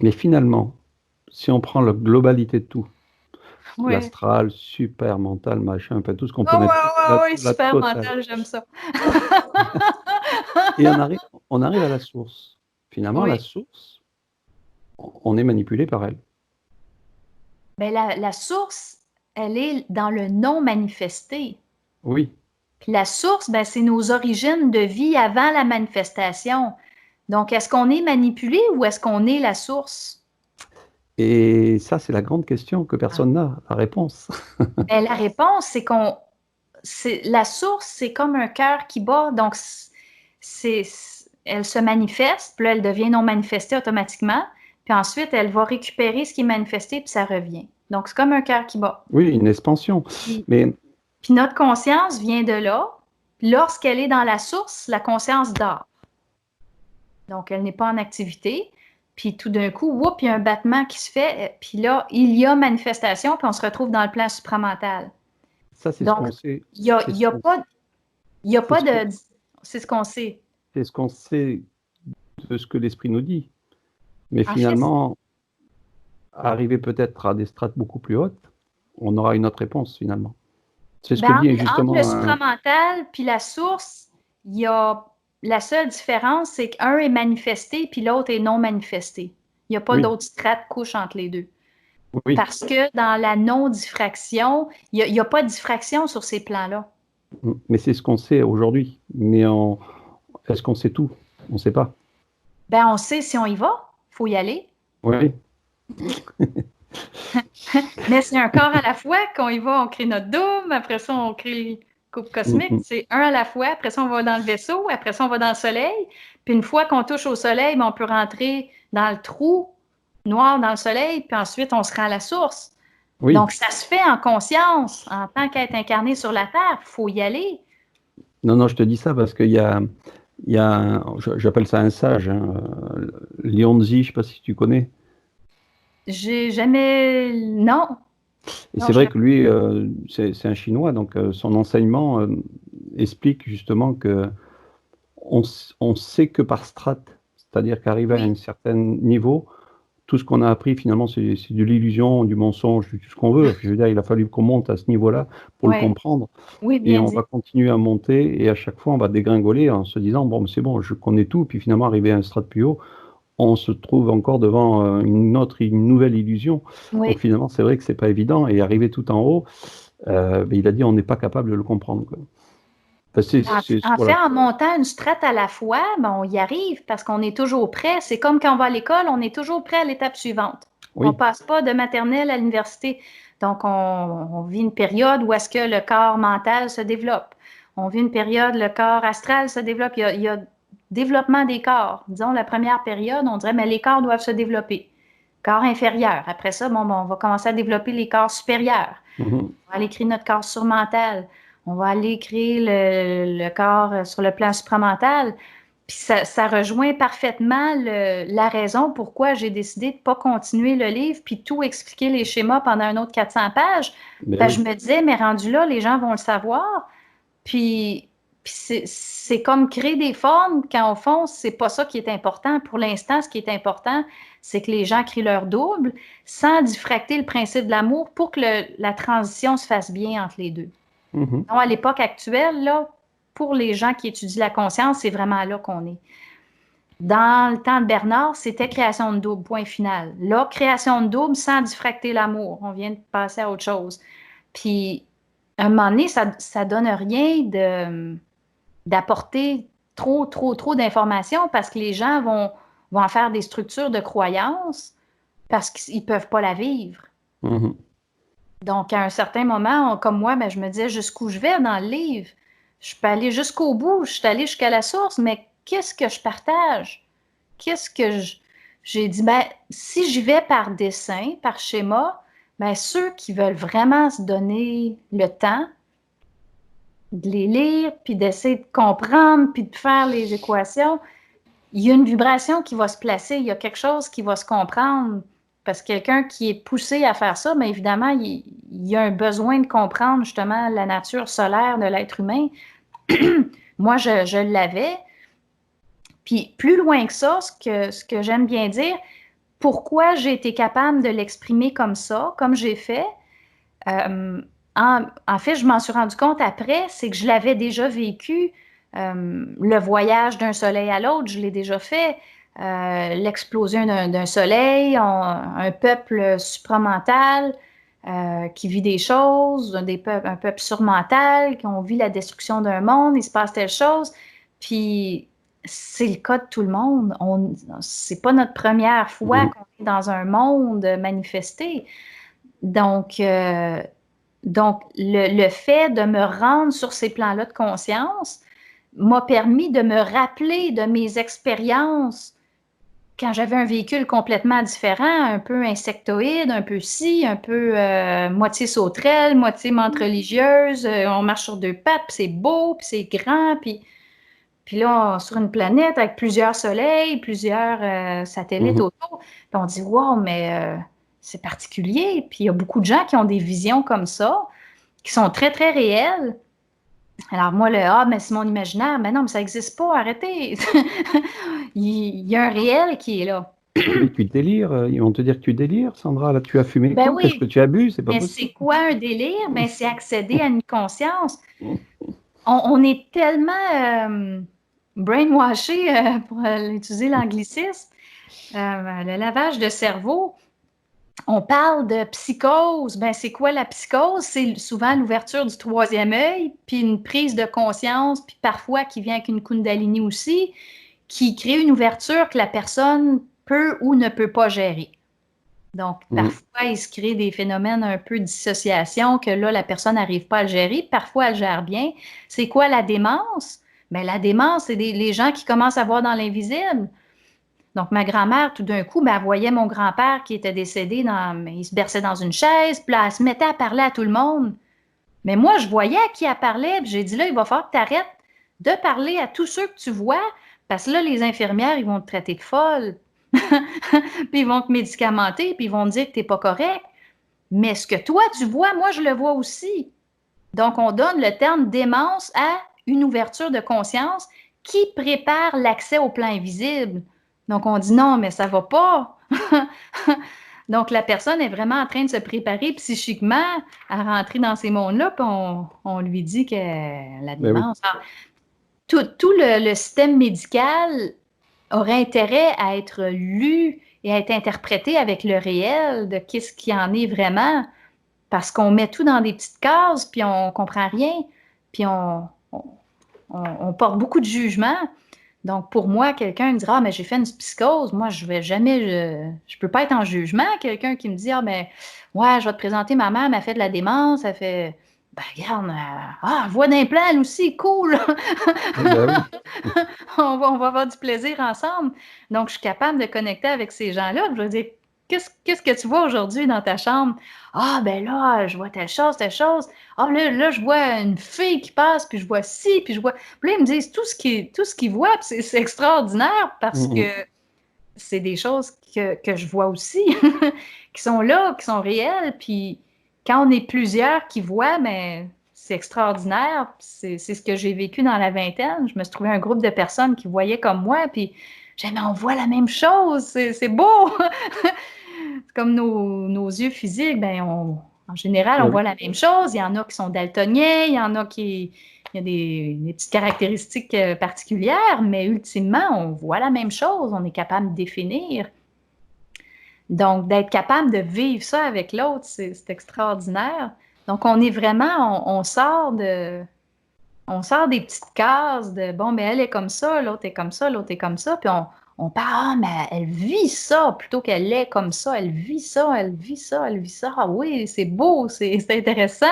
Mais finalement, si on prend la globalité de tout, Oui. l'astral, super mental, machin, enfin tout ce qu'on peut Oh, mettre, ouais, ouais, ouais, la super totale. mental, j'aime ça. Et on arrive à la source. Finalement, la Oui. source, on est manipulé par elle. Ben, la source, elle est dans le non manifesté. Oui. Puis la source, ben, c'est nos origines de vie avant la manifestation. Donc, est-ce qu'on est manipulé ou est-ce qu'on est la source? Et ça, c'est la grande question que Ah. personne n'a, la réponse. Ben, la réponse, la source, c'est comme un cœur qui bat. Donc, c'est, elle se manifeste, puis là, elle devient non manifestée automatiquement. Puis ensuite, elle va récupérer ce qui est manifesté, puis ça revient. Donc, c'est comme un cœur qui bat. Oui, une expansion. Puis, Mais puis notre conscience vient de là. Lorsqu'elle est dans la source, la conscience dort. Donc, elle n'est pas en activité. Puis tout d'un coup, whoop, il y a un battement qui se fait. Puis là, il y a manifestation, puis on se retrouve dans le plan supramental. ça, c'est ce Donc, qu'on sait. il y a, C'est il ce y a qu'on pas, il y a c'est pas ce qu'on de... C'est ce qu'on sait. c'est ce qu'on sait de ce que l'esprit nous dit. Mais En fait, finalement, arriver peut-être à des strates beaucoup plus hautes, on aura une autre réponse finalement. C'est ce que ben, dit entre le justement un. supramental puis la source, il y a... La seule différence, c'est qu'un est manifesté, puis l'autre est non manifesté. Il n'y a pas Oui, d'autre strate couche entre les deux. oui, Parce que dans la non-diffraction, il y a pas de diffraction sur ces plans-là. mais c'est ce qu'on sait aujourd'hui. Mais est-ce qu'on sait tout? On ne sait pas. Ben, on sait si on y va, il faut y aller. Oui, Mais c'est un corps à la fois qu'on y va, on crée notre dôme, après ça, on crée le couple cosmique. mhm. C'est un à la fois, après ça, on va dans le vaisseau, après ça, on va dans le soleil. Puis une fois qu'on touche au soleil, ben, on peut rentrer dans le trou noir dans le soleil, puis ensuite, on se rend à la source. Oui. Donc, ça se fait en conscience, en tant qu'être incarné sur la Terre. Il faut y aller. Non, non, je te dis ça parce j'appelle ça un sage, hein, Lianzi, je ne sais pas si tu connais. J'ai jamais... Non, Et non, c'est je vrai le... que lui, c'est un Chinois, donc son enseignement explique justement que on sait que par strate, c'est-à-dire qu'arrivé à un Oui, certain niveau, tout ce qu'on a appris finalement, c'est de l'illusion, du mensonge, tout ce qu'on veut. Je veux dire, il a fallu qu'on monte à ce niveau-là pour le ouais. comprendre. Oui, Et bien on va dit. continuer à monter, et à chaque fois, on va dégringoler en se disant, bon, c'est bon, je connais tout, puis finalement, arrivé à un stade plus haut, on se trouve encore devant une nouvelle illusion. Donc Oui. finalement, c'est vrai que c'est pas évident, et arriver tout en haut, il a dit, on n'est pas capable de le comprendre, quoi. Enfin, En fait, voilà. en montant une strate à la fois, ben, on y arrive parce qu'on est toujours prêt. C'est comme quand on va à l'école, on est toujours prêt à l'étape suivante. On ne Oui, passe pas de maternelle à l'université. Donc, on vit une période où est-ce que le corps mental se développe. On vit une période, le corps astral se développe. Il y a développement des corps. Disons, la première période, on dirait, mais les corps doivent se développer. Corps inférieur. Après ça, bon, on va commencer à développer les corps supérieurs. mhm, On va aller créer notre corps surmental. On va aller créer le corps sur le plan supramental. Puis ça rejoint parfaitement la raison pourquoi j'ai décidé de ne pas continuer le livre puis tout expliquer les schémas pendant un autre 400 pages. ben Parce que oui. je me disais, mais rendu là, les gens vont le savoir. Puis c'est comme créer des formes quand au fond, c'est pas ça qui est important. Pour l'instant, ce qui est important, c'est que les gens créent leur double sans diffracter le principe de l'amour pour que la transition se fasse bien entre les deux. Mhm. Non, à l'époque actuelle, là, pour les gens qui étudient la conscience, c'est vraiment là qu'on est. Dans le temps de Bernard, c'était création de double, point final. Là, création de double sans diffracter l'amour. On vient de passer à autre chose. Puis, à un moment donné, ça donne rien d'apporter trop d'informations parce que les gens vont en faire des structures de croyances parce qu'ils ne peuvent pas la vivre. Mhm. Donc, à un certain moment, comme moi, ben, je me disais jusqu'où je vais dans le livre. Je peux aller jusqu'au bout, je suis allée jusqu'à la source, mais qu'est-ce que je partage? Qu'est-ce que j'ai dit? Ben, si j'y vais par dessin, par schéma, ben, ceux qui veulent vraiment se donner le temps de les lire, puis d'essayer de comprendre, puis de faire les équations, il y a une vibration qui va se placer, il y a quelque chose qui va se comprendre. Parce que quelqu'un qui est poussé à faire ça, bien évidemment, il y a un besoin de comprendre justement la nature solaire de l'être humain. Moi, je l'avais. Puis plus loin que ça, ce que j'aime bien dire, pourquoi j'ai été capable de l'exprimer comme ça, comme j'ai fait. En fait, je m'en suis rendu compte après, c'est que je l'avais déjà vécu. Le voyage d'un soleil à l'autre, je l'ai déjà fait. L'explosion d'un soleil, un peuple supramental qui vit des choses, un peuple surmental, qui ont vu la destruction d'un monde, il se passe telle chose. Puis c'est le cas de tout le monde. C'est pas notre première fois qu'on est dans un monde manifesté. Donc le fait de me rendre sur ces plans-là de conscience m'a permis de me rappeler de mes expériences quand j'avais un véhicule complètement différent, un peu insectoïde, un peu un peu moitié sauterelle, moitié menthe religieuse, on marche sur deux pattes, puis c'est beau, puis c'est grand, puis là, sur une planète avec plusieurs soleils, plusieurs satellites autour, puis on dit « Wow, mais c'est particulier ». Puis il y a beaucoup de gens qui ont des visions comme ça, qui sont très, très réelles. Alors moi, mais c'est mon imaginaire. Mais non, mais ça n'existe pas, arrêtez. Il y a un réel qui est là. Mais tu délires, ils vont te dire que tu délires, Sandra, là tu as fumé quoi? Oui. Est-ce que tu abuses? C'est pas mais possible. c'est quoi un délire? Ben, c'est accéder à une conscience. On est tellement brainwashé, pour utiliser l'anglicisme, le lavage de cerveau. On parle de psychose. Ben, c'est quoi la psychose? C'est souvent l'ouverture du troisième œil, puis une prise de conscience, puis parfois qui vient avec une kundalini aussi, qui crée une ouverture que la personne peut ou ne peut pas gérer. Donc, parfois, il se crée des phénomènes un peu de dissociation que là, la personne n'arrive pas à le gérer. Parfois, elle gère bien. C'est quoi la démence? Bien, la démence, c'est les gens qui commencent à voir dans l'invisible. Donc, ma grand-mère, tout d'un coup, elle voyait mon grand-père qui était décédé, il se berçait dans une chaise, puis là, elle se mettait à parler à tout le monde. Mais moi, je voyais à qui elle parlait, puis j'ai dit là, il va falloir que tu arrêtes de parler à tous ceux que tu vois, parce que là, les infirmières, ils vont te traiter de folle, puis ils vont te médicamenter, puis ils vont te dire que tu n'es pas correct. Mais ce que toi, tu vois, moi, je le vois aussi. Donc, on donne le terme démence à une ouverture de conscience qui prépare l'accès au plan invisible. Donc, on dit non, mais ça ne va pas. Donc, la personne est vraiment en train de se préparer psychiquement à rentrer dans ces mondes-là, puis on lui dit que la démence... Tout le système médical aurait intérêt à être lu et à être interprété avec le réel de qu'est-ce qu'il en est vraiment, parce qu'on met tout dans des petites cases, puis on ne comprend rien, puis on porte beaucoup de jugement. Donc, pour moi, quelqu'un me dira « Ah, mais j'ai fait une psychose. » Moi, je vais jamais... Je peux pas être en jugement. Quelqu'un qui me dit « Ah, mais ouais, je vais te présenter ma mère, elle m'a fait de la démence. Elle fait... Ben, regarde, voix d'implant, elle aussi, cool! On va avoir du plaisir ensemble. » Donc, je suis capable de connecter avec ces gens-là. Je veux dire, qu'est-ce que tu vois aujourd'hui dans ta chambre? Ah, ben là, je vois telle chose, telle chose. Ah, là, je vois une fille qui passe, puis je vois ci, puis je vois... Puis là, ils me disent tout ce qu'ils voient, puis c'est extraordinaire parce que c'est des choses que je vois aussi, qui sont là, qui sont réelles, puis quand on est plusieurs qui voient, mais c'est extraordinaire. C'est ce que j'ai vécu dans la vingtaine. Je me suis trouvé un groupe de personnes qui voyaient comme moi, puis j'ai dit, mais on voit la même chose, c'est beau! C'est comme nos yeux physiques, ben en général, on voit la même chose. Il y en a qui sont daltoniens, il y en a il y a des petites caractéristiques particulières, mais ultimement, on voit la même chose, on est capable de définir. Donc, d'être capable de vivre ça avec l'autre, c'est extraordinaire. Donc, on est vraiment, on sort des petites cases de, bon, mais elle est comme ça, l'autre est comme ça, l'autre est comme ça, puis on parle, mais elle vit ça plutôt qu'elle est comme ça, elle vit ça, elle vit ça, elle vit ça. Ah oui, c'est beau, c'est intéressant.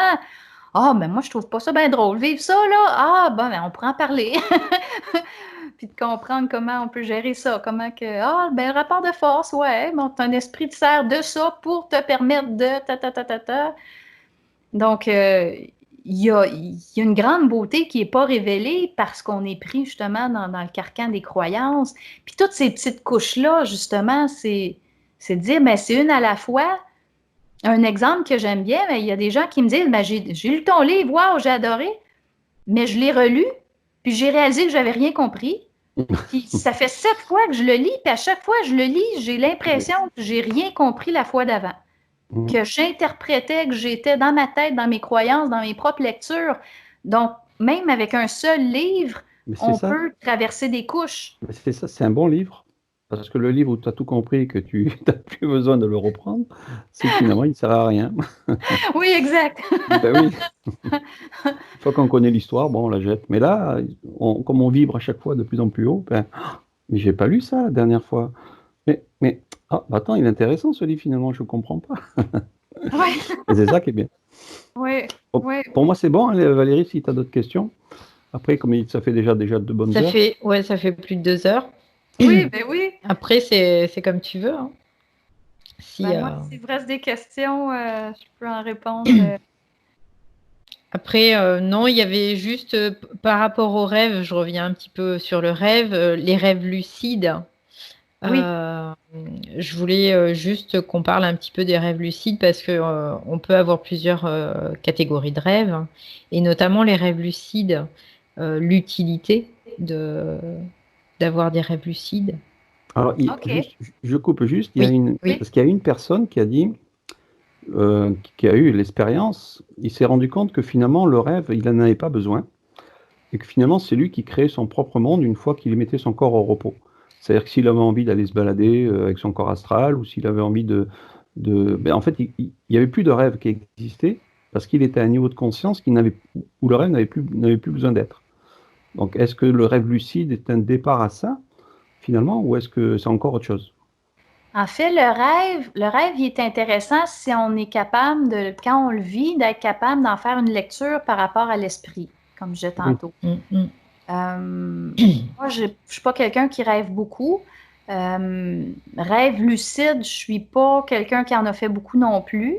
Ah, mais moi, je trouve pas ça bien drôle. Vivre ça, là, ah, bon, mais on pourra en parler. Puis de comprendre comment on peut gérer ça, comment que, ben, rapport de force, ouais, bon, ton esprit te sert de ça pour te permettre de ta. Donc, il y a une grande beauté qui n'est pas révélée parce qu'on est pris justement dans le carcan des croyances. Puis toutes ces petites couches-là, justement, c'est de dire, mais c'est une à la fois. Un exemple que j'aime bien, il y a des gens qui me disent, ben, j'ai lu ton livre, wow, j'ai adoré, mais je l'ai relu, puis j'ai réalisé que je n'avais rien compris. Puis ça fait 7 fois que je le lis, puis à chaque fois que je le lis, j'ai l'impression que j'ai rien compris la fois d'avant. Que j'interprétais, que j'étais dans ma tête, dans mes croyances, dans mes propres lectures. Donc, même avec un seul livre, Mais c'est on ça, peut traverser des couches. mais c'est ça, c'est un bon livre. Parce que le livre où tu as tout compris, que tu n'as plus besoin de le reprendre, c'est que finalement, il ne sert à rien. Oui, exact. Ben oui, une fois qu'on connaît l'histoire, bon, on la jette. Mais là, comme on vibre à chaque fois de plus en plus haut, ben, mais j'ai pas lu ça la dernière fois. Mais bah attends, il est intéressant ce livre finalement, je comprends pas. Oui, Et c'est ça qui est bien. oui, Bon, oui. pour moi, c'est bon, hein, Valérie, si tu as d'autres questions. Après, comme il dit, ça fait déjà de bonnes heures. Ça fait plus de 2 heures. Oui, ben oui. Après, c'est comme tu veux. Hein. Moi, s'il vous reste des questions, je peux en répondre. Après, non, il y avait juste par rapport aux rêves, je reviens un petit peu sur le rêve, les rêves lucides. Oui. Je voulais juste qu'on parle un petit peu des rêves lucides parce que on peut avoir plusieurs catégories de rêves et notamment les rêves lucides, l'utilité d'avoir des rêves lucides. Alors, OK. je coupe juste, Oui. parce qu'il y a une personne qui a dit, qui a eu l'expérience, il s'est rendu compte que finalement, le rêve, il n'en avait pas besoin. Et que finalement, c'est lui qui créait son propre monde une fois qu'il mettait son corps au repos. C'est-à-dire que s'il avait envie d'aller se balader avec son corps astral, ou s'il avait envie ben, en fait, il n'y avait plus de rêve qui existait, parce qu'il était à un niveau de conscience où le rêve n'avait plus besoin d'être. Donc, est-ce que le rêve lucide est un départ à ça, finalement, ou est-ce que c'est encore autre chose? En fait, le rêve, il est intéressant si on est capable quand on le vit, d'être capable d'en faire une lecture par rapport à l'esprit, comme je disais tantôt. Moi, je ne suis pas quelqu'un qui rêve beaucoup. Rêve lucide, je suis pas quelqu'un qui en a fait beaucoup non plus.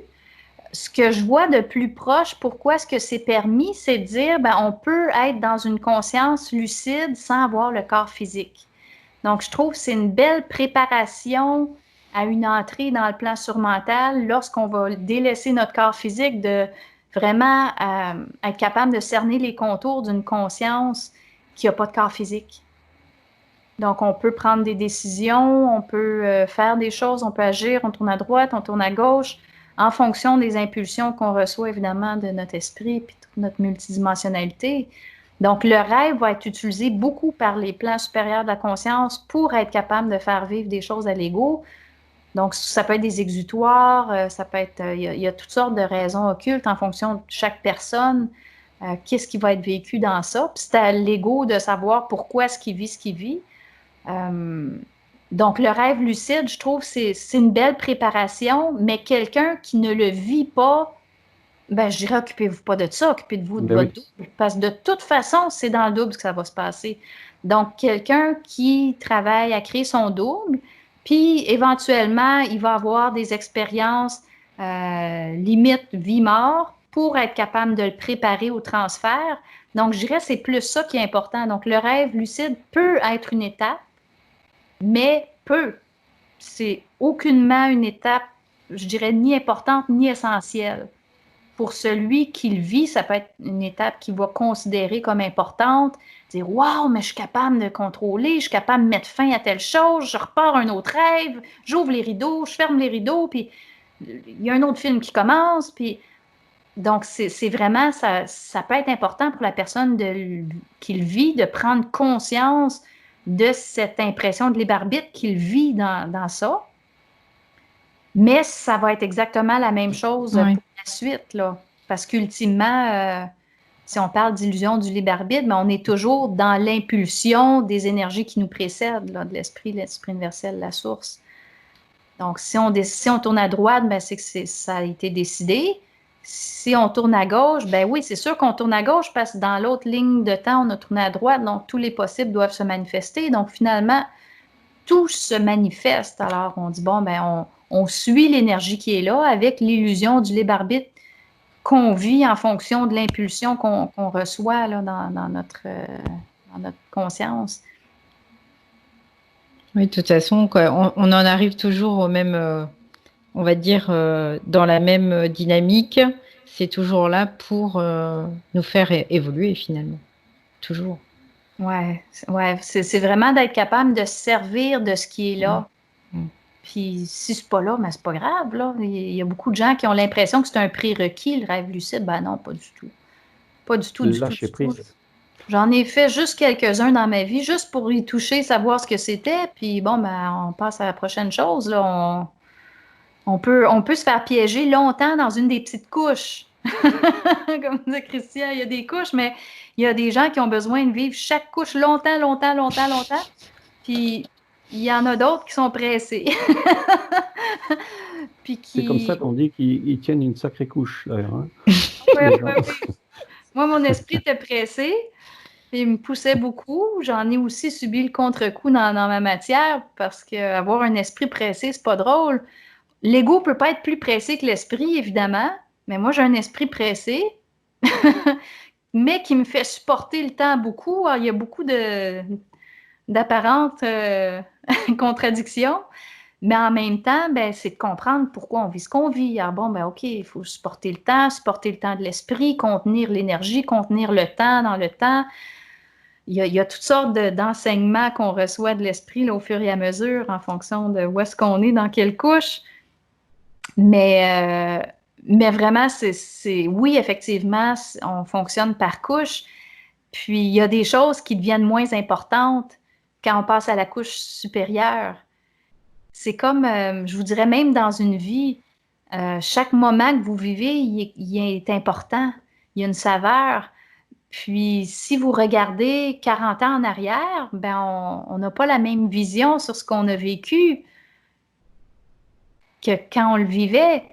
Ce que je vois de plus proche, pourquoi est-ce que c'est permis, c'est de dire, on peut être dans une conscience lucide sans avoir le corps physique. Donc, je trouve que c'est une belle préparation à une entrée dans le plan surmental lorsqu'on va délaisser notre corps physique, de vraiment être capable de cerner les contours d'une conscience qui n'a pas de corps physique. Donc, on peut prendre des décisions, on peut faire des choses, on peut agir, on tourne à droite, on tourne à gauche, en fonction des impulsions qu'on reçoit évidemment de notre esprit et de notre multidimensionnalité. Donc, le rêve va être utilisé beaucoup par les plans supérieurs de la conscience pour être capable de faire vivre des choses à l'ego. Donc, ça peut être des exutoires, ça peut être, il y a toutes sortes de raisons occultes en fonction de chaque personne. Qu'est-ce qui va être vécu dans ça? Puis c'est à l'ego de savoir pourquoi est-ce qu'il vit ce qu'il vit. Donc, le rêve lucide, je trouve, c'est une belle préparation, mais quelqu'un qui ne le vit pas, je dirais, occupez-vous pas de ça, occupez-vous de Ben votre oui. double, parce que de toute façon, c'est dans le double que ça va se passer. Donc, quelqu'un qui travaille à créer son double, puis éventuellement, il va avoir des expériences limite vie-mort pour être capable de le préparer au transfert. Donc, je dirais que c'est plus ça qui est important. Donc, le rêve lucide peut être une étape, mais c'est aucunement une étape, je dirais, ni importante ni essentielle. Pour celui qui le vit, ça peut être une étape qu'il va considérer comme importante, dire waouh, mais je suis capable de contrôler, je suis capable de mettre fin à telle chose, je repars un autre rêve, j'ouvre les rideaux, je ferme les rideaux, puis il y a un autre film qui commence, puis donc c'est vraiment ça peut être important pour la personne qui le vit de prendre conscience de cette impression de libre arbitre qu'il vit dans ça. Mais ça va être exactement la même chose pour la suite, là. Parce qu'ultimement, si on parle d'illusion du libre arbitre, mais on est toujours dans l'impulsion des énergies qui nous précèdent, là, de l'esprit universel, la source. Donc, si on tourne à droite, c'est que ça a été décidé. Si on tourne à gauche, oui, c'est sûr qu'on tourne à gauche parce que dans l'autre ligne de temps, on a tourné à droite, donc tous les possibles doivent se manifester. Donc, finalement, tout se manifeste. Alors, on dit, on suit l'énergie qui est là avec l'illusion du libre arbitre qu'on vit en fonction de l'impulsion qu'on reçoit là, dans notre conscience. Oui, de toute façon, quoi, on en arrive toujours au même, on va dire, dans la même dynamique. C'est toujours là pour nous faire évoluer finalement. Toujours. Ouais, c'est vraiment d'être capable de se servir de ce qui est là. Mm. Puis si c'est pas là, mais c'est pas grave, là. Il y a beaucoup de gens qui ont l'impression que c'est un prérequis, le rêve lucide. Ben non, pas du tout. Pas du tout, du tout, Lâcher du tout. prise. J'en ai fait juste quelques-uns dans ma vie, juste pour y toucher, savoir ce que c'était. Puis bon, ben, on passe à la prochaine chose, là. On peut se faire piéger longtemps dans une des petites couches. Comme disait Christian, il y a des couches, mais il y a des gens qui ont besoin de vivre chaque couche longtemps, longtemps, longtemps, longtemps. Puis il y en a d'autres qui sont pressés. Puis C'est comme ça qui. qu'on dit qu'ils tiennent une sacrée couche, d'ailleurs. Hein, Ouais, les gens. ouais, ouais. Moi, mon esprit était pressé. Puis il me poussait beaucoup. J'en ai aussi subi le contre-coup dans ma matière parce qu'avoir un esprit pressé, c'est pas drôle. L'ego peut pas être plus pressé que l'esprit, évidemment, mais moi, j'ai un esprit pressé, mais qui me fait supporter le temps beaucoup. Alors, il y a beaucoup d'apparentes contradictions, mais en même temps, ben, c'est de comprendre pourquoi on vit ce qu'on vit. Alors bon, ben, OK, il faut supporter le temps de l'esprit, contenir l'énergie, contenir le temps dans le temps. Il y a toutes sortes d'enseignements qu'on reçoit de l'esprit là, au fur et à mesure en fonction de où est-ce qu'on est, dans quelle couche. Mais vraiment, oui, effectivement, on fonctionne par couche. Puis, il y a des choses qui deviennent moins importantes quand on passe à la couche supérieure. C'est comme, je vous dirais, même dans une vie, chaque moment que vous vivez, il est important. Il y a une saveur. Puis, si vous regardez 40 ans en arrière, ben on n'a pas la même vision sur ce qu'on a vécu que quand on le vivait.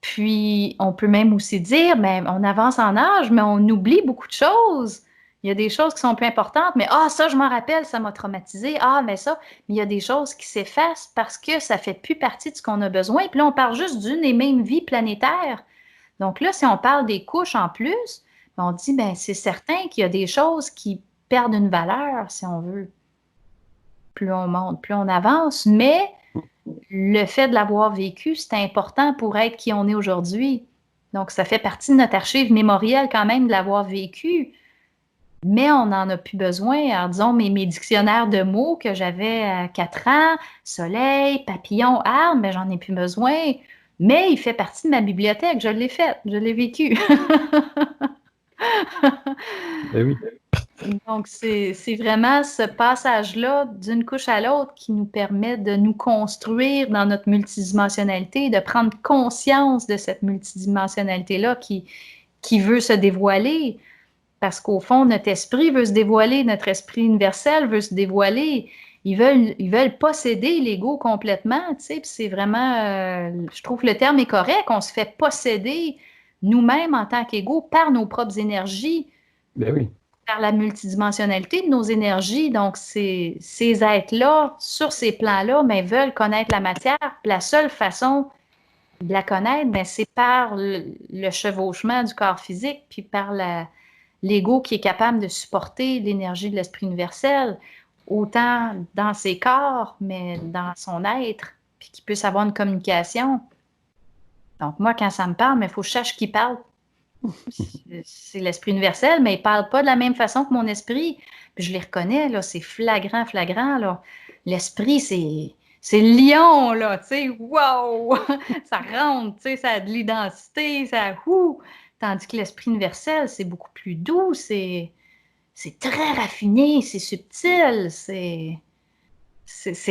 Puis, on peut même aussi dire, ben, on avance en âge, mais on oublie beaucoup de choses. Il y a des choses qui sont plus importantes, mais ça, je m'en rappelle, ça m'a traumatisé. Mais ça, mais il y a des choses qui s'effacent parce que ça fait plus partie de ce qu'on a besoin. Puis là, on parle juste d'une et même vie planétaire. Donc là, si on parle des couches en plus, on dit, ben, c'est certain qu'il y a des choses qui perdent une valeur, si on veut. Plus on monte, plus on avance, mais le fait de l'avoir vécu, c'est important pour être qui on est aujourd'hui. Donc, ça fait partie de notre archive mémorielle quand même de l'avoir vécu, mais on n'en a plus besoin. Alors, disons, mes dictionnaires de mots que j'avais à 4 ans, soleil, papillon, arbre, ben, j'en ai plus besoin. Mais il fait partie de ma bibliothèque. Je l'ai fait, je l'ai vécu. Ben oui. Donc, c'est vraiment ce passage-là d'une couche à l'autre qui nous permet de nous construire dans notre multidimensionnalité, de prendre conscience de cette multidimensionnalité-là qui veut se dévoiler. Parce qu'au fond, notre esprit veut se dévoiler, notre esprit universel veut se dévoiler. Ils veulent posséder l'ego complètement, tu sais, puis c'est vraiment, je trouve que le terme est correct, on se fait posséder nous-mêmes en tant qu'ego par nos propres énergies, Ben oui. par la multidimensionnalité de nos énergies. Donc, ces êtres-là, sur ces plans-là, mais veulent connaître la matière. La seule façon de la connaître, ben, c'est par le chevauchement du corps physique, puis par l'ego qui est capable de supporter l'énergie de l'esprit universel, autant dans ses corps, mais dans son être, puis qui puisse avoir une communication. Donc, moi, quand ça me parle, mais il faut que je sache qui parle. C'est l'esprit universel, mais il ne parle pas de la même façon que mon esprit. Puis je les reconnais, là, c'est flagrant, flagrant, là. L'esprit, c'est le lion, là, tu sais, wow! Ça rentre, tu sais, ça a de l'identité, ça Tandis que l'esprit universel, c'est beaucoup plus doux, c'est très raffiné, c'est subtil, c'est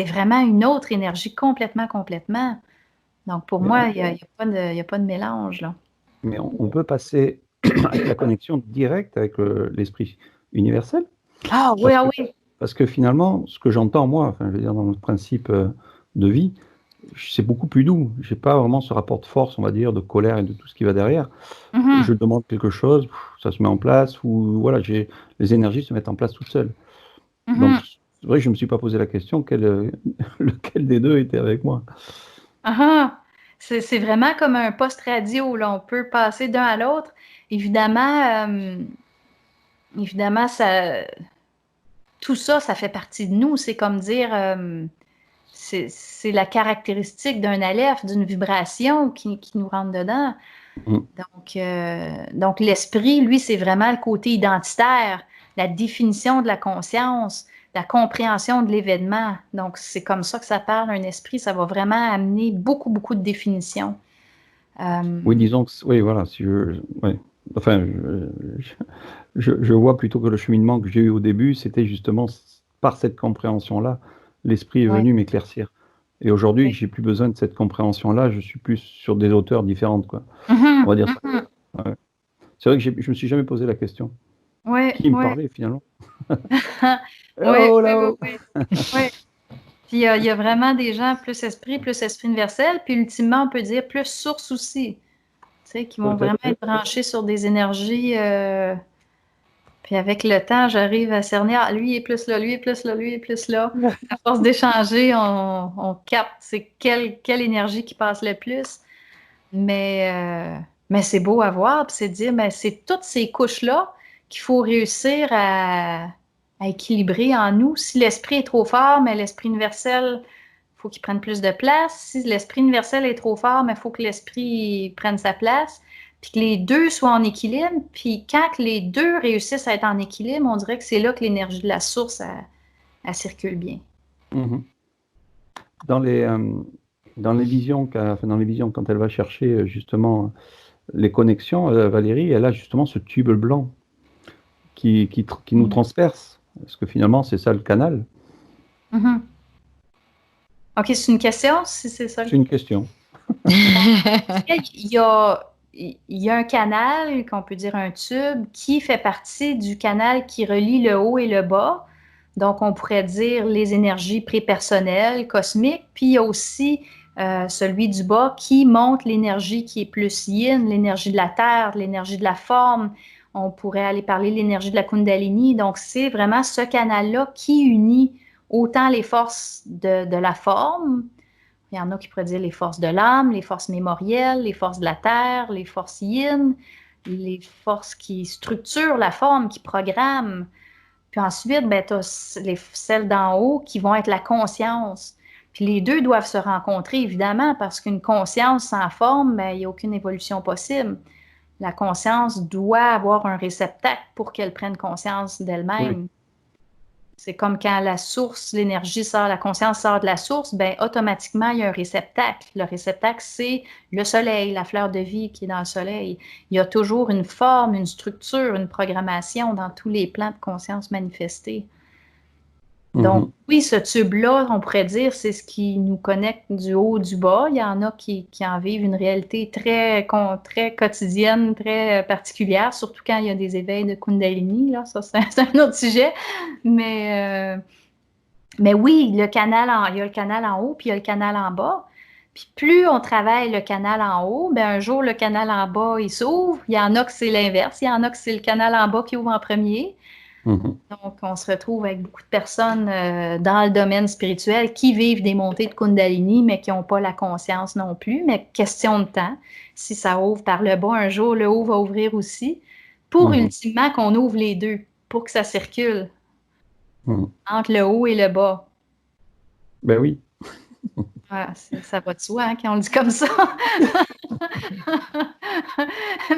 vraiment une autre énergie complètement, complètement. Donc, pour Mais moi, il n'y a pas de mélange, là. Mais on peut passer avec la connexion directe avec l'esprit universel. Ah oui, oui. Parce que finalement, ce que j'entends moi, enfin, je veux dire, dans le principe de vie, c'est beaucoup plus doux. J'ai pas vraiment ce rapport de force, on va dire, de colère et de tout ce qui va derrière. Mhm. Je demande quelque chose, ça se met en place, ou voilà, les énergies se mettent en place toutes seules. Donc, Mhm. c'est vrai que je ne me suis pas posé la question lequel des deux était avec moi. Ah, c'est vraiment comme un poste radio, là. On peut passer d'un à l'autre. Évidemment, tout ça, ça fait partie de nous. C'est comme dire, c'est la caractéristique d'un aleph, d'une vibration qui nous rentre dedans. Mm. Donc l'esprit, lui, c'est vraiment le côté identitaire. la définition de la conscience, la compréhension de l'événement. Donc, c'est comme ça que ça parle, un esprit. Ça va vraiment amener beaucoup, beaucoup de définitions. Oui, disons que, oui, voilà, ouais. Enfin, je vois plutôt que le cheminement que j'ai eu au début, c'était justement par cette compréhension-là, l'esprit est Ouais. venu m'éclaircir. Et aujourd'hui, Oui. j'ai plus besoin de cette compréhension-là, je suis plus sur des hauteurs différentes, quoi. Mhm, On va dire ça. mhm. Ouais. C'est vrai que je me suis jamais posé la question. Oui, Qui me oui. parlait finalement? Oui, Là-haut, oui, oui, là-haut! oui. Oui. Puis il y a vraiment des gens plus esprit universel, puis ultimement, on peut dire plus source aussi, tu sais, qui vont vraiment Peut-être. être branchés sur des énergies. Puis avec le temps, j'arrive à cerner, ah, lui est plus là, lui est plus là, lui est plus là. À force d'échanger, on capte c'est quelle énergie qui passe le plus. Mais c'est beau à voir, puis c'est de dire, mais c'est toutes ces couches-là qu'il faut réussir à équilibrer en nous. Si l'esprit est trop fort, mais l'esprit universel, il faut qu'il prenne plus de place. Si l'esprit universel est trop fort, mais il faut que l'esprit prenne sa place. Puis que les deux soient en équilibre. Puis quand que les deux réussissent à être en équilibre, on dirait que c'est là que l'énergie de la source, elle circule bien. Mhm. Dans les, visions, dans les visions, quand elle va chercher justement les connexions, Valérie, elle a justement ce tube blanc qui nous transperce. Parce que finalement, c'est ça le canal. Mhm. OK, c'est une question, si c'est ça. C'est une question. Il y a, il y a un canal, qu'on peut dire un tube, qui fait partie du canal qui relie le haut et le bas. Donc, on pourrait dire les énergies prépersonnelles, cosmiques. Puis, il y a aussi celui du bas qui montre l'énergie qui est plus yin, l'énergie de la terre, l'énergie de la forme. On pourrait aller parler de l'énergie de la Kundalini. Donc, c'est vraiment ce canal-là qui unit autant les forces de la forme. Il y en a qui pourraient dire les forces de l'âme, les forces mémorielles, les forces de la terre, les forces yin, les forces qui structurent la forme, qui programment. Puis ensuite, ben, tu as celles d'en haut qui vont être la conscience. Puis les deux doivent se rencontrer, évidemment, parce qu'une conscience sans forme, ben, il n'y a aucune évolution possible. La conscience doit avoir un réceptacle pour qu'elle prenne conscience Oui. d'elle-même. C'est comme quand la source, l'énergie sort, la conscience sort de la source, ben automatiquement, il y a un réceptacle. Le réceptacle, c'est le soleil, la fleur de vie qui est dans le soleil. Il y a toujours une forme, une structure, une programmation dans tous les plans de conscience manifestés. Donc, Mhm. oui, ce tube-là, on pourrait dire, c'est ce qui nous connecte du haut, du bas. Il y en a qui en vivent une réalité très quotidienne, très particulière, surtout quand il y a des éveils de Kundalini. Là, ça, c'est un autre sujet. Mais, euh, mais oui, il y a le canal en haut, puis il y a le canal en bas. Puis plus on travaille le canal en haut, ben un jour, le canal en bas, il s'ouvre. Il y en a que c'est l'inverse. Il y en a que c'est le canal en bas qui ouvre en premier. Mhm. Donc, on se retrouve avec beaucoup de personnes dans le domaine spirituel qui vivent des montées de Kundalini, mais qui n'ont pas la conscience non plus. Mais question de temps. Si ça ouvre par le bas, un jour, le haut va ouvrir aussi. Pour Mhm. ultimement qu'on ouvre les deux, pour que ça circule Mhm. entre le haut et le bas. Ben oui. Ah, ça va de soi, hein, quand on le dit comme ça.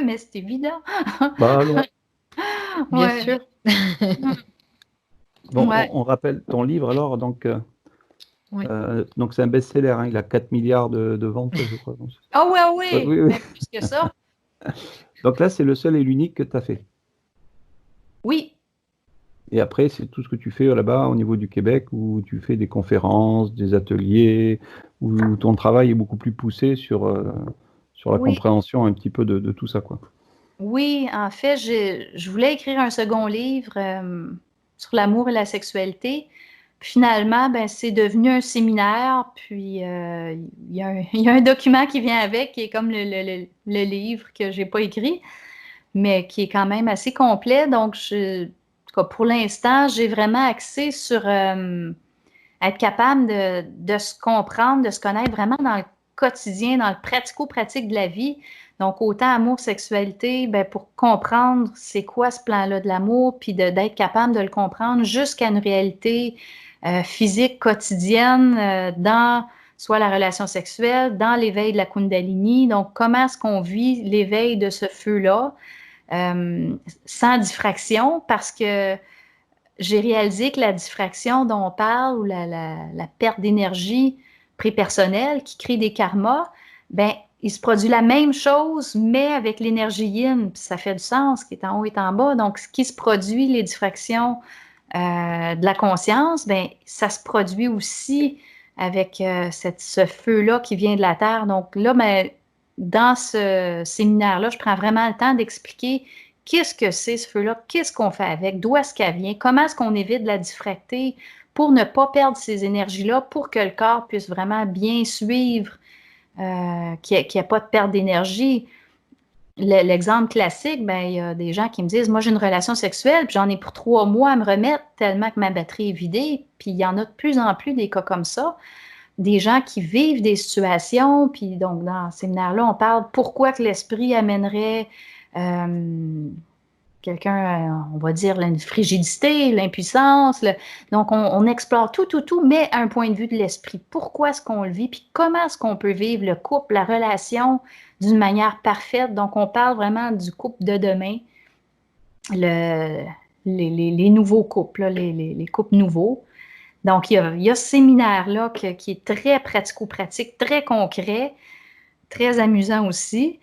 Mais c'est évident. Bah allons. Bien Ouais. sûr. Bon, Ouais. on rappelle ton livre alors, Oui. donc c'est un best-seller, hein, il a 4 milliards de ventes, je crois. Donc, Ah ouais, oui, oui, oui. mais plus que ça. Donc là, c'est le seul et l'unique que tu as fait. Oui. Et après, c'est tout ce que tu fais là-bas au niveau du Québec, où tu fais des conférences, des ateliers, où ton travail est beaucoup plus poussé sur la Oui. compréhension un petit peu de tout ça, quoi. Oui, en fait, je voulais écrire un second livre sur l'amour et la sexualité. Puis finalement, ben, c'est devenu un séminaire. Puis il y a un document qui vient avec, qui est comme le livre que j'ai pas écrit, mais qui est quand même assez complet. Donc, en tout cas, pour l'instant, j'ai vraiment axé sur être capable de se comprendre, de se connaître vraiment dans le quotidien, dans le pratico-pratique de la vie. Donc, autant amour, sexualité, ben, pour comprendre c'est quoi ce plan-là de l'amour, puis d'être capable de le comprendre jusqu'à une réalité physique quotidienne dans soit la relation sexuelle, dans l'éveil de la Kundalini. Donc, comment est-ce qu'on vit l'éveil de ce feu-là? sans diffraction, parce que j'ai réalisé que la diffraction dont on parle, ou la perte d'énergie prépersonnelle qui crée des karmas, ben, il se produit la même chose, mais avec l'énergie yin, puis ça fait du sens, qui est en haut et en bas. Donc, ce qui se produit, les diffractions de la conscience, ben, ça se produit aussi avec ce feu-là qui vient de la Terre. Donc là, ben, dans ce séminaire-là, je prends vraiment le temps d'expliquer qu'est-ce que c'est ce feu-là, qu'est-ce qu'on fait avec, d'où est-ce qu'elle vient, comment est-ce qu'on évite de la diffracter pour ne pas perdre ces énergies-là, pour que le corps puisse vraiment bien suivre, qu'il n'y ait pas de perte d'énergie. L'exemple classique, ben, il y a des gens qui me disent, moi j'ai une relation sexuelle, puis j'en ai pour 3 mois à me remettre tellement que ma batterie est vidée, puis il y en a de plus en plus des cas comme ça, des gens qui vivent des situations, puis donc dans ce séminaire-là, on parle pourquoi que l'esprit amènerait quelqu'un, on va dire, une frigidité, l'impuissance. Donc, on explore tout, mais à un point de vue de l'esprit. Pourquoi est-ce qu'on le vit? Puis comment est-ce qu'on peut vivre le couple, la relation d'une manière parfaite? Donc, on parle vraiment du couple de demain, les nouveaux couples, les couples nouveaux. Donc, il y a ce séminaire-là qui est très pratico-pratique, très concret, très amusant aussi.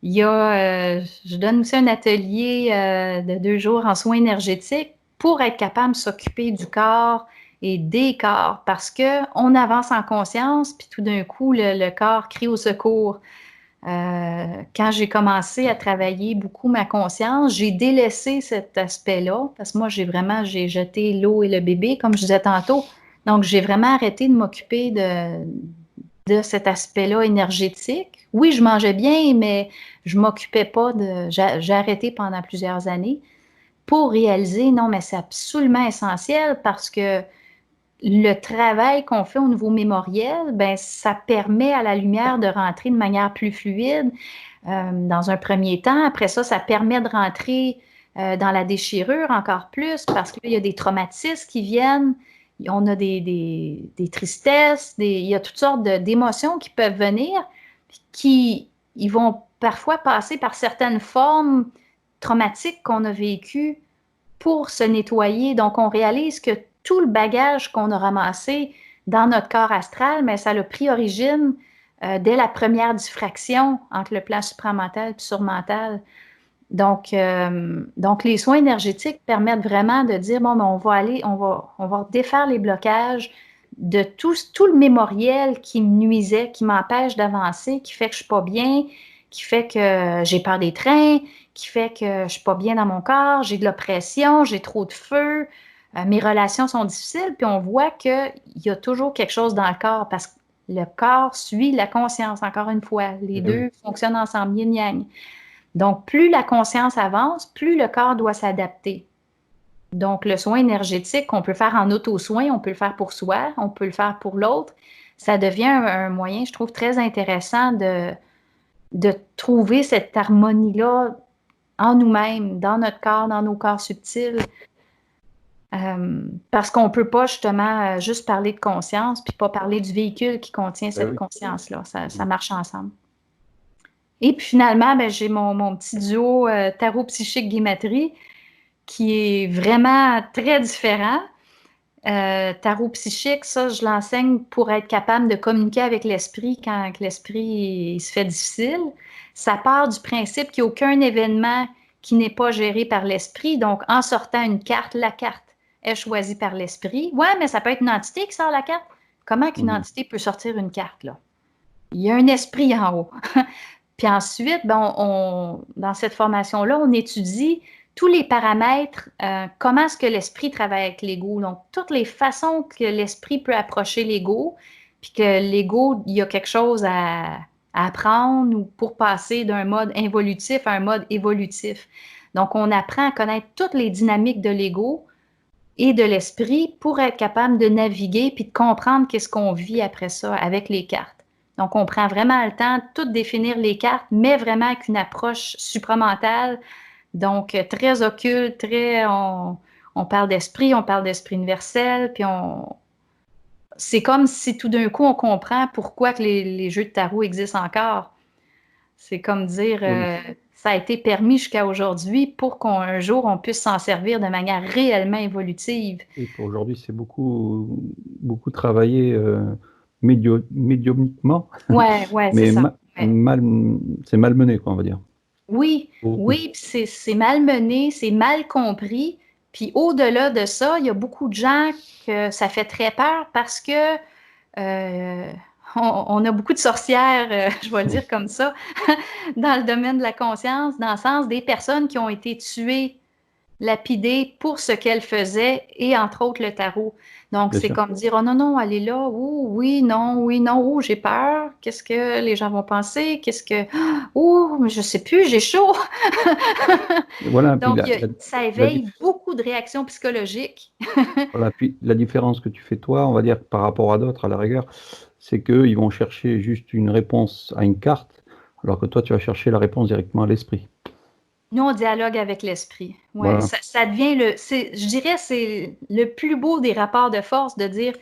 Je donne aussi un atelier de 2 jours en soins énergétiques pour être capable de s'occuper du corps et des corps, parce qu'on avance en conscience, puis tout d'un coup, le corps crie au secours. Quand j'ai commencé à travailler beaucoup ma conscience, j'ai délaissé cet aspect-là, parce que moi, j'ai jeté l'eau et le bébé, comme je disais tantôt. Donc, j'ai vraiment arrêté de m'occuper de cet aspect-là énergétique. Oui, je mangeais bien, mais je m'occupais pas j'ai arrêté pendant plusieurs années pour réaliser, non, mais c'est absolument essentiel, parce que le travail qu'on fait au niveau mémoriel, ben, ça permet à la lumière de rentrer de manière plus fluide dans un premier temps. Après ça, ça permet de rentrer dans la déchirure encore plus, parce qu'il y a des traumatismes qui viennent. On a des tristesses, il y a toutes sortes d'émotions qui peuvent venir, ils vont parfois passer par certaines formes traumatiques qu'on a vécues pour se nettoyer. Donc, on réalise que tout le bagage qu'on a ramassé dans notre corps astral, mais ça a pris origine dès la première diffraction entre le plan supramental et surmental. Donc, les soins énergétiques permettent vraiment de dire, bon, ben, on va défaire les blocages de tout le mémoriel qui me nuisait, qui m'empêche d'avancer, qui fait que je suis pas bien, qui fait que j'ai peur des trains, qui fait que je suis pas bien dans mon corps, j'ai de l'oppression, j'ai trop de feu, mes relations sont difficiles, puis on voit qu'il y a toujours quelque chose dans le corps, parce que le corps suit la conscience, encore une fois. Les deux fonctionnent ensemble, yin-yang. Donc, plus la conscience avance, plus le corps doit s'adapter. Donc, le soin énergétique qu'on peut faire en auto-soin, on peut le faire pour soi, on peut le faire pour l'autre. Ça devient un moyen, je trouve, très intéressant de trouver cette harmonie-là en nous-mêmes, dans notre corps, dans nos corps subtils. Parce qu'on ne peut pas justement juste parler de conscience puis pas parler du véhicule qui contient cette conscience-là. Ça marche ensemble. Et puis finalement, ben, j'ai mon petit duo tarot psychique guimatrie qui est vraiment très différent. Tarot psychique, ça, je l'enseigne pour être capable de communiquer avec l'esprit quand l'esprit se fait difficile. Ça part du principe qu'il n'y a aucun événement qui n'est pas géré par l'esprit. Donc, en sortant une carte, la carte est choisie par l'esprit. Ouais, mais ça peut être une entité qui sort la carte. Comment qu'une entité peut sortir une carte, là? Il y a un esprit en haut. Puis ensuite, ben, dans cette formation-là, on étudie tous les paramètres, comment est-ce que l'esprit travaille avec l'ego. Donc, toutes les façons que l'esprit peut approcher l'ego, puis que l'ego, il y a quelque chose à apprendre ou pour passer d'un mode involutif à un mode évolutif. Donc, on apprend à connaître toutes les dynamiques de l'ego et de l'esprit pour être capable de naviguer puis de comprendre qu'est-ce qu'on vit après ça avec les cartes. Donc, on prend vraiment le temps de tout définir les cartes, mais vraiment avec une approche supramentale. Donc, très occulte, on parle d'esprit, on parle d'esprit universel, puis c'est comme si tout d'un coup, on comprend pourquoi que les jeux de tarot existent encore. C'est comme dire, ça a été permis jusqu'à aujourd'hui pour qu'un jour, on puisse s'en servir de manière réellement évolutive. Et pour aujourd'hui, c'est beaucoup, beaucoup travaillé médiumniquement, Ouais, c'est mais ça. Ouais. c'est malmené, quoi, on va dire. Oui, Beaucoup. puis c'est malmené, c'est mal compris. Puis au-delà de ça, il y a beaucoup de gens que ça fait très peur parce que euh, on a beaucoup de sorcières, je vais le dire comme ça, dans le domaine de la conscience, dans le sens des personnes qui ont été tuées, lapidées pour ce qu'elles faisaient, et entre autres le tarot. Donc, Bien c'est sûr. comme dire, oh non, non, elle est là, oh oui, non, oh, j'ai peur, qu'est-ce que les gens vont penser, qu'est-ce que, oh, mais je sais plus, j'ai chaud. Voilà, puis Donc, ça la éveille beaucoup de réactions psychologiques. voilà, puis la différence que tu fais toi, on va dire par rapport à d'autres, à la rigueur, c'est qu'eux, ils vont chercher juste une réponse à une carte, alors que toi, tu vas chercher la réponse directement à l'esprit. Nous, on dialogue avec l'esprit. Ouais, Voilà. ça devient je dirais, c'est le plus beau des rapports de force de dire,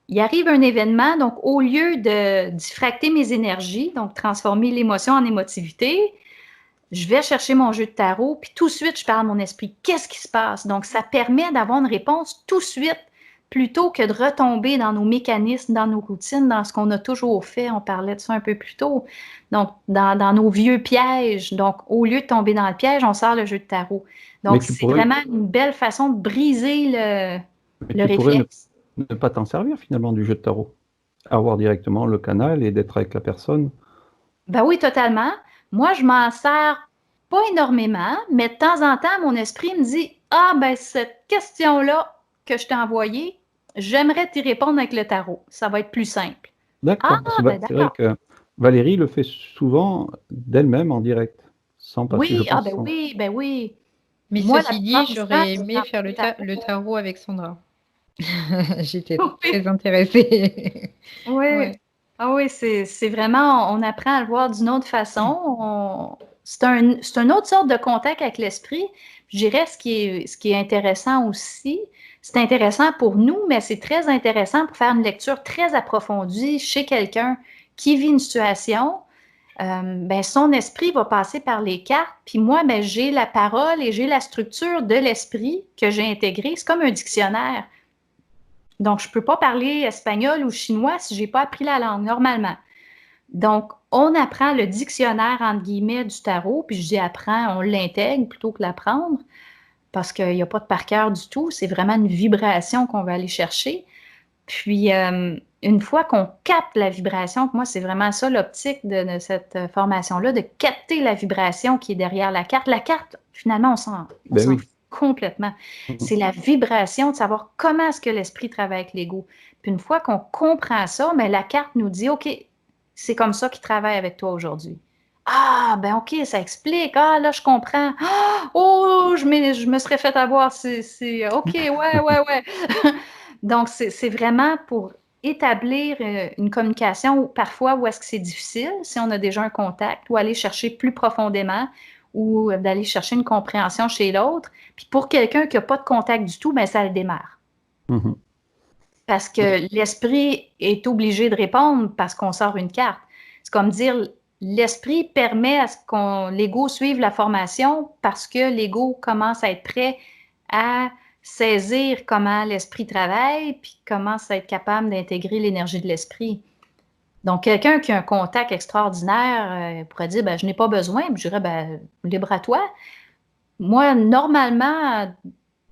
il arrive un événement, donc au lieu de diffracter mes énergies, donc transformer l'émotion en émotivité, je vais chercher mon jeu de tarot, puis tout de suite, je parle à mon esprit. Qu'est-ce qui se passe? Donc, ça permet d'avoir une réponse tout de suite, plutôt que de retomber dans nos mécanismes, dans nos routines, dans ce qu'on a toujours fait. On parlait de ça un peu plus tôt. Donc, dans nos vieux pièges. Donc, au lieu de tomber dans le piège, on sort le jeu de tarot. Mais Donc, tu c'est pourrais, vraiment une belle façon de briser mais le tu pourrais réflexe. ne pas t'en servir finalement du jeu de tarot. Avoir directement le canal et d'être avec la personne. Ben oui, totalement. Moi, je m'en sers pas énormément, mais de temps en temps, mon esprit me dit, ah, ben cette question-là que je t'ai envoyée, j'aimerais t'y répondre avec le tarot. Ça va être plus simple. Ah, D'accord. Parce que ben c'est vrai d'accord. que Valérie le fait souvent d'elle-même en direct, sans passer, je Oui, ah pense, ben oui, ben oui. Mais Moi, la ceci dit, plupart du temps, j'aurais je aimé prends faire le le tarot. tarot avec Sandra. J'étais Oui, très intéressée. oui. Ouais. Ah oui, c'est vraiment, on apprend à le voir d'une autre façon. C'est une autre sorte de contact avec l'esprit. Je dirais ce qui est intéressant aussi, c'est intéressant pour nous, mais c'est très intéressant pour faire une lecture très approfondie chez quelqu'un qui vit une situation. Ben, son esprit va passer par les cartes, puis moi, ben, j'ai la parole et j'ai la structure de l'esprit que j'ai intégrée. C'est comme un dictionnaire. Donc, je ne peux pas parler espagnol ou chinois si je n'ai pas appris la langue, normalement. Donc, on apprend le dictionnaire, entre guillemets, du tarot, puis je dis apprend, on l'intègre plutôt que l'apprendre, parce qu'il n'y a pas de par cœur du tout, c'est vraiment une vibration qu'on va aller chercher. Puis, une fois qu'on capte la vibration, moi, c'est vraiment ça l'optique de cette formation-là, de capter la vibration qui est derrière la carte. La carte, finalement, on Ben s'en oui. fout complètement. C'est la vibration de savoir comment est-ce que l'esprit travaille avec l'ego. Puis une fois qu'on comprend ça, mais la carte nous dit, OK, c'est comme ça qu'il travaille avec toi aujourd'hui. Ah, ben OK, ça explique. Ah, là, je comprends. Ah, oh, je me serais fait avoir. OK, ouais. Donc, c'est vraiment pour établir une communication parfois où est-ce que c'est difficile, si on a déjà un contact, ou aller chercher plus profondément, ou d'aller chercher une compréhension chez l'autre. Puis pour quelqu'un qui n'a pas de contact du tout, ben ça le démarre. Mhm. Parce que l'esprit est obligé de répondre parce qu'on sort une carte. C'est comme dire, l'esprit permet à ce qu'on l'ego suive la formation parce que l'ego commence à être prêt à saisir comment l'esprit travaille, puis commence à être capable d'intégrer l'énergie de l'esprit. Donc, quelqu'un qui a un contact extraordinaire pourrait dire, ben, je n'ai pas besoin, puis je dirais, ben, libre à toi. Moi, normalement,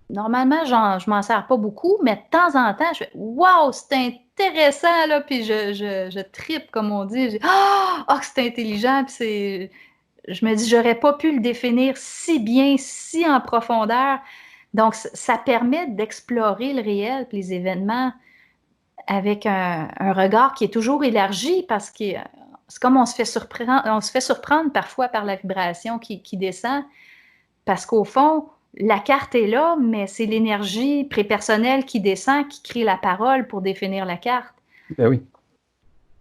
je m'en sers pas beaucoup, mais de temps en temps, je fais waouh, c'est intéressant, là, puis je trippe, comme on dit. Ah, que c'est intelligent, puis je me dis, j'aurais pas pu le définir si bien, si en profondeur. Donc, ça permet d'explorer le réel, puis les événements avec un regard qui est toujours élargi parce que c'est comme on se fait surprendre parfois par la vibration qui descend. Parce qu'au fond, la carte est là, mais c'est l'énergie prépersonnelle qui descend qui crée la parole pour définir la carte. Ben oui.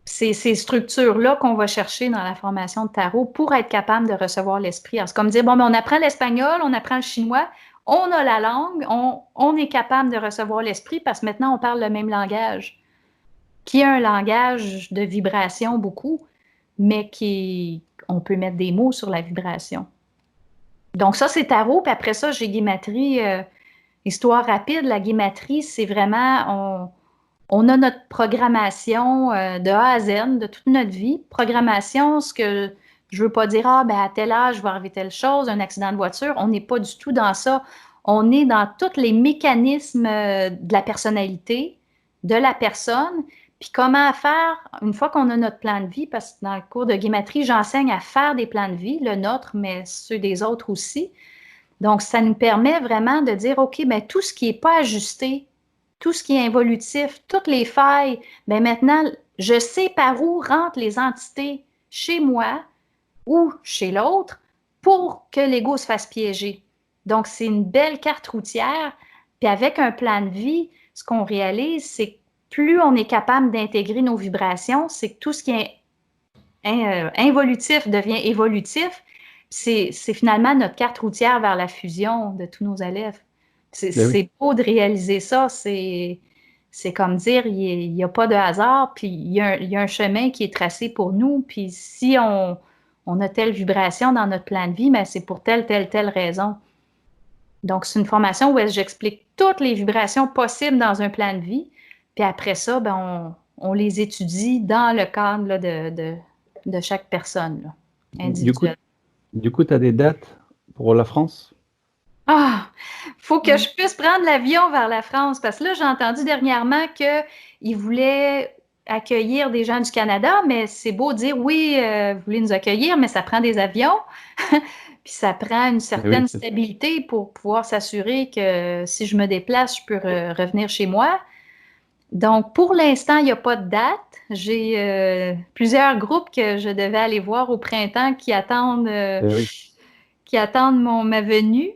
C'est ces structures-là qu'on va chercher dans la formation de tarot pour être capable de recevoir l'esprit. C'est comme dire, bon, ben, on apprend l'espagnol, on apprend le chinois, on a la langue, on est capable de recevoir l'esprit parce que maintenant, on parle le même langage, qui est un langage de vibration beaucoup, mais on peut mettre des mots sur la vibration. Donc ça, c'est tarot, puis après ça, j'ai guématrie. Histoire rapide, la guématrie, c'est vraiment, on a notre programmation de A à Z de toute notre vie. Programmation, ce que je veux pas dire, ben à tel âge, je vais arriver telle chose, un accident de voiture. On n'est pas du tout dans ça. On est dans tous les mécanismes de la personnalité, de la personne. Puis comment faire, une fois qu'on a notre plan de vie, parce que dans le cours de guématrie, j'enseigne à faire des plans de vie, le nôtre, mais ceux des autres aussi. Donc, ça nous permet vraiment de dire, OK, bien, tout ce qui n'est pas ajusté, tout ce qui est involutif, toutes les failles, bien maintenant, je sais par où rentrent les entités chez moi ou chez l'autre pour que l'ego se fasse piéger. Donc, c'est une belle carte routière. Puis avec un plan de vie, ce qu'on réalise, c'est que plus on est capable d'intégrer nos vibrations, c'est que tout ce qui est involutif devient évolutif. C'est finalement notre carte routière vers la fusion de tous nos élèves. C'est beau de réaliser ça. C'est comme dire, il n'y a pas de hasard, puis il y a un chemin qui est tracé pour nous. Puis si on a telle vibration dans notre plan de vie, mais c'est pour telle raison. Donc, c'est une formation où j'explique toutes les vibrations possibles dans un plan de vie. Puis après ça, ben, on les étudie dans le cadre là, de chaque personne là, individuelle. Du coup, tu as des dates pour la France? Ah, faut que je puisse prendre l'avion vers la France, parce que là, j'ai entendu dernièrement qu'ils voulaient accueillir des gens du Canada, mais c'est beau dire, oui, vous voulez nous accueillir, mais ça prend des avions, puis ça prend une certaine stabilité pour pouvoir s'assurer que si je me déplace, je peux revenir chez moi. Donc, pour l'instant, il n'y a pas de date. J'ai plusieurs groupes que je devais aller voir au printemps qui attendent, ma venue.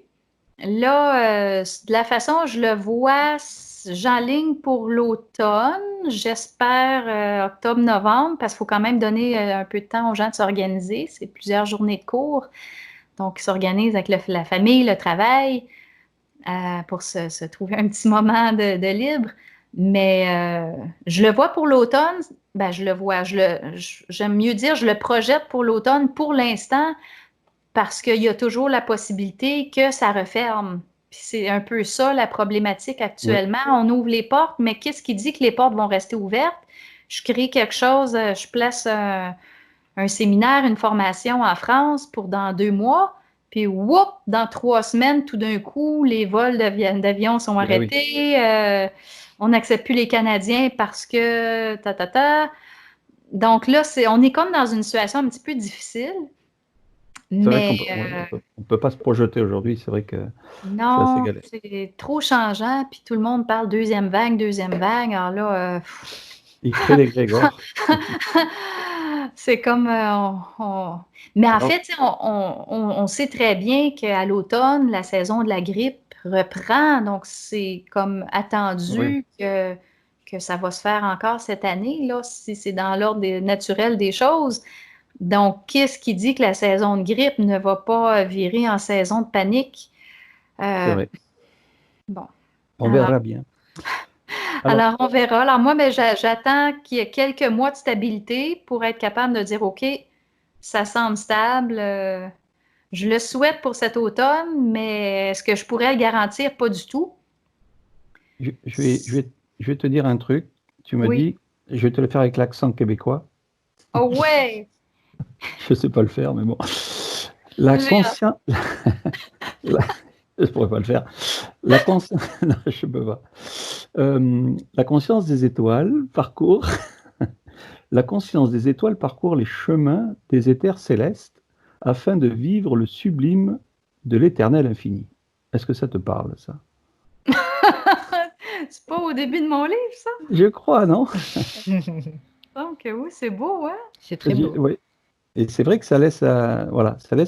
Là, de la façon je le vois, j'enligne pour l'automne. J'espère octobre-novembre, parce qu'il faut quand même donner un peu de temps aux gens de s'organiser. C'est plusieurs journées de cours. Donc, ils s'organisent avec la famille, le travail, pour se trouver un petit moment de libre. Mais je le vois pour l'automne. Ben, je le vois. J'aime mieux dire, je le projette pour l'automne pour l'instant, parce qu'il y a toujours la possibilité que ça referme. Puis c'est un peu ça la problématique actuellement. Oui. On ouvre les portes, mais qu'est-ce qui dit que les portes vont rester ouvertes? Je crée quelque chose, je place un séminaire, une formation en France pour dans 2 mois, puis whoop, dans 3 semaines, tout d'un coup, les vols d'avion sont arrêtés. Oui. On n'accepte plus les Canadiens parce que Donc là, on est comme dans une situation un petit peu difficile. C'est vrai qu'on ne peut pas se projeter aujourd'hui, c'est vrai que non, c'est trop changeant, puis tout le monde parle deuxième vague, alors là... Il crée des grégores. C'est comme... Mais en fait, on sait très bien qu'à l'automne, la saison de la grippe reprend, donc c'est comme attendu que ça va se faire encore cette année, là, si c'est dans l'ordre naturel des choses. Donc, qu'est-ce qui dit que la saison de grippe ne va pas virer en saison de panique? C'est vrai. Bon. On verra bien. Alors, on verra. Alors, moi, j'attends qu'il y ait quelques mois de stabilité pour être capable de dire, OK, ça semble stable. Je le souhaite pour cet automne, mais est-ce que je pourrais le garantir? Pas du tout. Je vais te dire un truc. Tu me dis, je vais te le faire avec l'accent québécois. Oh ouais! Je ne sais pas le faire, mais bon. La conscience... Je ne pourrais pas le faire. La conscience... Non, je ne peux pas. La conscience des étoiles parcourt... La conscience des étoiles parcourt les chemins des éthers célestes afin de vivre le sublime de l'éternel infini. Est-ce que ça te parle, ça? C'est pas au début de mon livre, ça? Je crois, non? Donc oui, c'est beau, hein? C'est très beau. Oui. Et c'est vrai que ça laisse à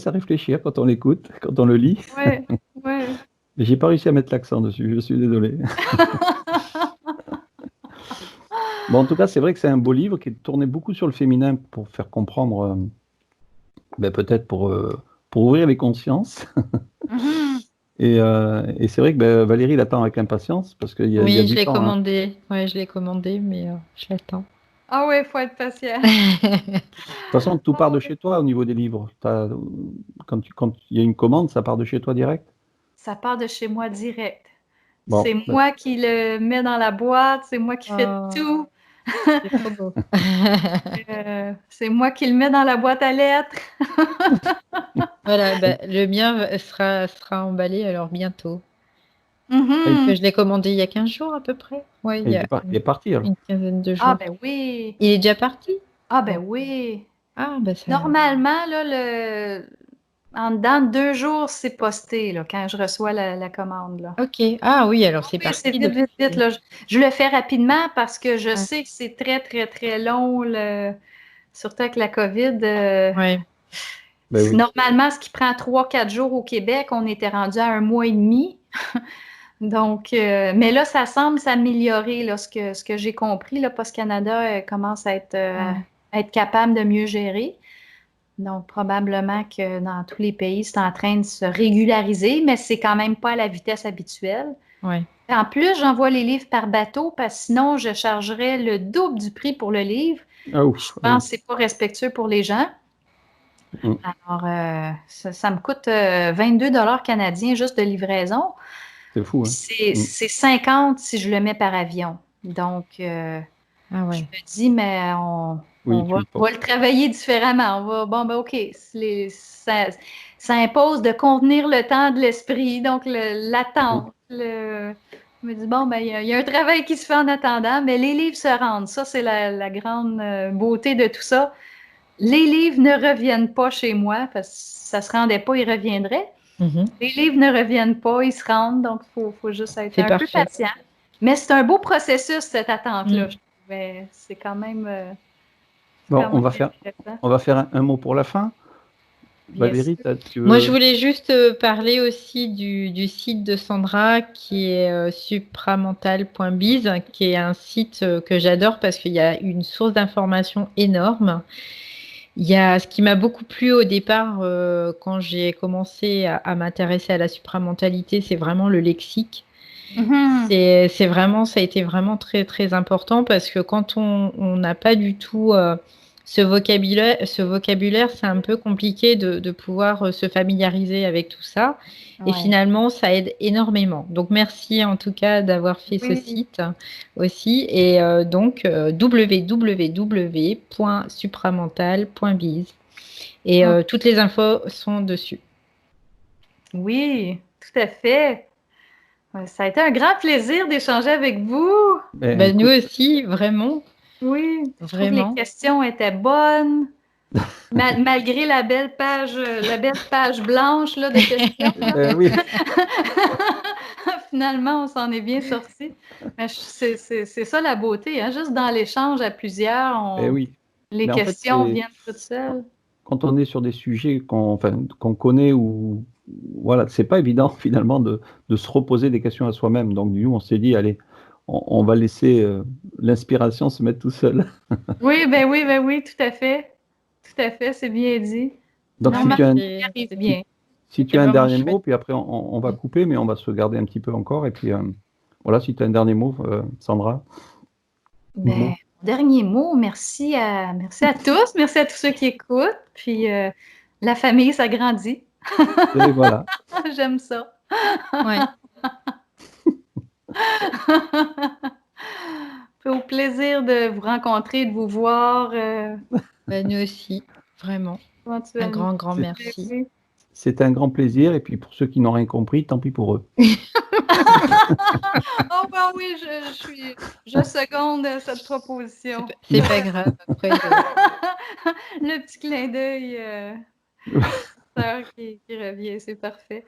réfléchir quand on l'écoute, quand on le lit. Ouais. Mais j'ai pas réussi à mettre l'accent dessus, je suis désolé. Bon, en tout cas, c'est vrai que c'est un beau livre qui est tourné beaucoup sur le féminin pour faire comprendre, peut-être pour ouvrir les consciences. Et c'est vrai que Valérie l'attend avec impatience parce qu'il y a je du l'ai temps, commandé. Ouais, je l'ai commandé, mais je l'attends. Ah ouais, il faut être patient. De toute façon, tout part de chez toi au niveau des livres. Quand il y a une commande, ça part de chez toi direct? Ça part de chez moi direct. C'est Bon, moi qui le mets dans la boîte, c'est moi qui fais Oh, tout. c'est trop beau. C'est moi qui le mets dans la boîte à lettres. Voilà, le mien sera emballé alors bientôt. Mhm. Je l'ai commandé il y a 15 jours à peu près. Ouais, il y a il est parti alors. une quinzaine de Ah jours. ben oui. Il est déjà parti? Ah ben Bon. oui. Ah, ça... Normalement, là, en dedans de 2 jours, c'est posté là, quand je reçois la commande. Là. Ok. Ah oui, alors c'est Oui, c'est parti vite, vite, vite. Là. Je le fais rapidement parce que je Ouais. sais que c'est très, très, très long, surtout avec la COVID. Ouais. Ben oui. Normalement, ce qui prend 3-4 jours au Québec, on était rendu à 1 mois et demi. Donc, mais là, ça semble s'améliorer, là, ce que j'ai compris. Là, Post Canada commence à être capable de mieux gérer. Donc, probablement que dans tous les pays, c'est en train de se régulariser, mais c'est quand même pas à la vitesse habituelle. Ouais. En plus, j'envoie les livres par bateau parce que sinon, je chargerais le double du prix pour le livre. Ah ouf, Je pense que c'est pas respectueux pour les gens. Mm. Alors, ça me coûte 22 canadiens juste de livraison. c'est fou, hein. C'est 50 si je le mets par avion. Donc, Ah je ouais. me dis, mais Oui, on va le travailler différemment. Bon, ben OK, ça impose de contenir le temps de l'esprit, donc l'attente. Je me dis, bon, ben, il y a un travail qui se fait en attendant, mais les livres se rendent. Ça, c'est la grande beauté de tout ça. Les livres ne reviennent pas chez moi parce que ça ne se rendait pas, ils reviendraient. Mhm. Les livres ne reviennent pas, ils se rendent, donc il faut juste être C'est un peu parfait. patient. Mais c'est un beau processus, cette attente-là. Mm. Je trouvais. C'est quand même, Bon, on va faire intéressant. un mot pour la fin. Bien Valérie, sûr. tu Moi, je veux... voulais juste parler aussi du site de Sandra qui est supramental.biz, qui est un site que j'adore parce qu'il y a une source d'information énorme. Il y a ce qui m'a beaucoup plu au départ quand j'ai commencé à m'intéresser à la supramentalité, c'est vraiment le lexique. Mhm. C'est vraiment, ça a été vraiment très très important parce que quand on n'a pas du tout ce vocabulaire, c'est un peu compliqué de pouvoir se familiariser avec tout ça. Et Ouais. finalement, ça aide énormément. Donc merci en tout cas d'avoir fait ce Oui. site aussi. Et donc www.supramental.biz. Et toutes les infos sont dessus. Oui, tout à fait. Ouais, ça a été un grand plaisir d'échanger avec vous. Ben, Nous écoute, aussi, vraiment. Oui, je trouve que les Vraiment. questions étaient bonnes. Malgré la belle page blanche là, de questions. Là. oui, Finalement, on s'en est bien sorti. Mais c'est ça la beauté, hein? Juste dans l'échange à plusieurs, oui. les Mais en fait, questions viennent toutes seules. quand on est sur des sujets qu'on connaît ou voilà, c'est pas évident finalement de se reposer des questions à soi-même. Donc du coup, on s'est dit, allez, on va laisser l'inspiration se mettre tout seul. Oui, ben oui, tout à fait. Tout à fait, c'est bien dit. Donc Normalement, Merci. ça arrive bien. si tu C'est as un vraiment dernier mot, chouette. puis après on va couper, mais on va se garder un petit peu encore. Et puis voilà, si tu as un dernier mot, Sandra. Ben, dernier mot, merci à tous, merci à tous ceux qui écoutent. Puis la famille s'agrandit. Et voilà. J'aime ça. Ouais. Au plaisir de vous rencontrer, de vous voir Nous aussi, vraiment. Un éventuellement. grand merci. C'est un grand plaisir. Et puis pour ceux qui n'ont rien compris, tant pis pour eux. Oh ben oui, je seconde cette proposition. C'est pas grave. Après, Le petit clin d'œil qui revient, c'est parfait.